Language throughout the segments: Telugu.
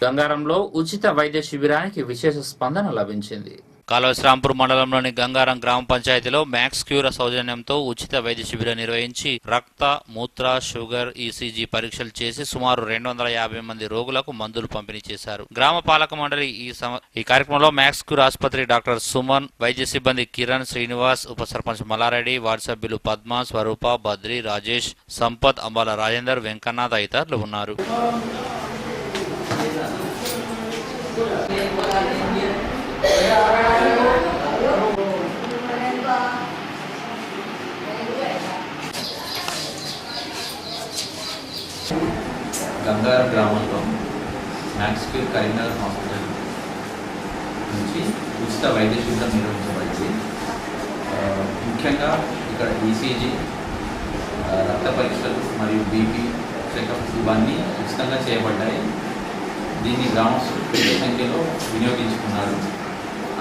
గంగారంలో ఉచిత వైద్య శిబిరానికి విశేష స్పందన లభించింది. కాళవశ్రాంపూర్ మండలంలోని గంగారం గ్రామ పంచాయతీలో మ్యాక్స్ క్యూర్ సౌజన్యంతో ఉచిత వైద్య శిబిరం నిర్వహించి రక్త, మూత్ర, షుగర్, ఈసీజీ పరీక్షలు చేసి సుమారు 250 మంది రోగులకు మందులు పంపిణీ చేశారు. గ్రామ పాలక మండలి ఈ కార్యక్రమంలో మ్యాక్స్ క్యూర్ ఆసుపత్రి డాక్టర్ సుమన్, వైద్య సిబ్బంది కిరణ్, శ్రీనివాస్, ఉప సర్పంచ్ మల్లారెడ్డి, వార్డు సభ్యులు పద్మ, స్వరూప, బద్రి, రాజేష్, సంపత్, అంబాల రాజేందర్, వెంకన్న తదితరులు ఉన్నారు. గంగారం గ్రామంలో మ్యాక్స్ క్యూర్ కరీంనగర్ హాస్పిటల్ నుంచి ఉచిత వైద్య శిబిరం నిర్వహించబడింది. ముఖ్యంగా ఇక్కడ ఈసీజీ, రక్త పరీక్షలు మరియు బీపీ చెకప్స్ ఇవన్నీ ఉచితంగా చేయబడ్డాయి. దీన్ని గ్రామస్తులు పెద్ద సంఖ్యలో వినియోగించుకున్నారు.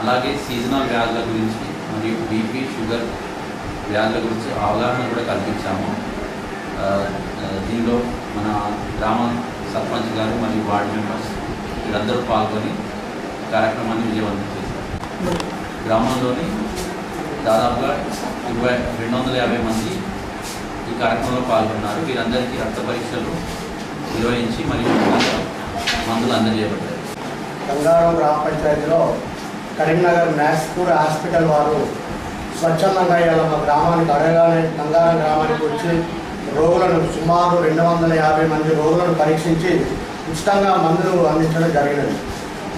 అలాగే సీజనల్ వ్యాధుల గురించి మరియు బీపీ, షుగర్ వ్యాధుల గురించి అవగాహన కూడా కల్పించాము. దీనిలో మన గ్రామ సర్పంచ్ గారు మరియు వార్డు మెంబర్స్ వీరందరూ పాల్గొని కార్యక్రమాన్ని విజయవంతం చేశారు. గ్రామంలోని దాదాపుగా 250 మంది ఈ కార్యక్రమంలో పాల్గొన్నారు. వీరందరికీ రక్త పరీక్షలు నిర్వహించి మరియు మందులు అందజేయబడ్డాయి. గంగారం గ్రామ పంచాయతీలో కరీంనగర్ మ్యాక్స్ క్యూర్ హాస్పిటల్ వారు స్వచ్ఛందంగా ఇలా మా గ్రామానికి అడగానే గంగారం గ్రామానికి వచ్చి రోగులను సుమారు 250 మంది రోగులను పరీక్షించి ఉచితంగా మందులు అందించడం జరిగినది.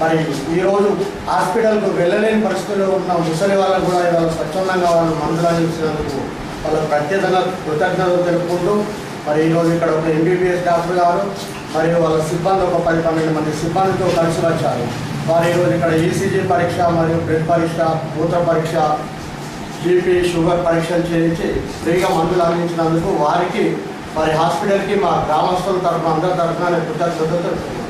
మరి ఈరోజు హాస్పిటల్కు వెళ్ళలేని పరిస్థితుల్లో ఉన్న ముసలి వాళ్ళకు కూడా ఇవాళ స్వచ్ఛందంగా వాళ్ళు మందులు అందించినందుకు వాళ్ళకు ప్రత్యేకంగా కృతజ్ఞతలు తెలుపుకుంటూ మరి ఈరోజు ఇక్కడ ఒక ఎంబీబీఎస్ డాక్టర్ గారు మరియు వాళ్ళ సిబ్బంది ఒక 10-12 మంది సిబ్బందితో కలిసి వచ్చారు. వారు ఈరోజు ఇక్కడ ఈసీజీ పరీక్ష మరియు బ్లడ్ పరీక్ష, మూత్ర పరీక్ష, బీపీ, షుగర్ పరీక్షలు చేయించి ఫ్రీగా మందులు అందించినందుకు వారికి మరి హాస్పిటల్కి మా గ్రామస్తుల తరఫున అందరి తరఫున నేను కృతజ్ఞతలు తెలుపుతున్నాను.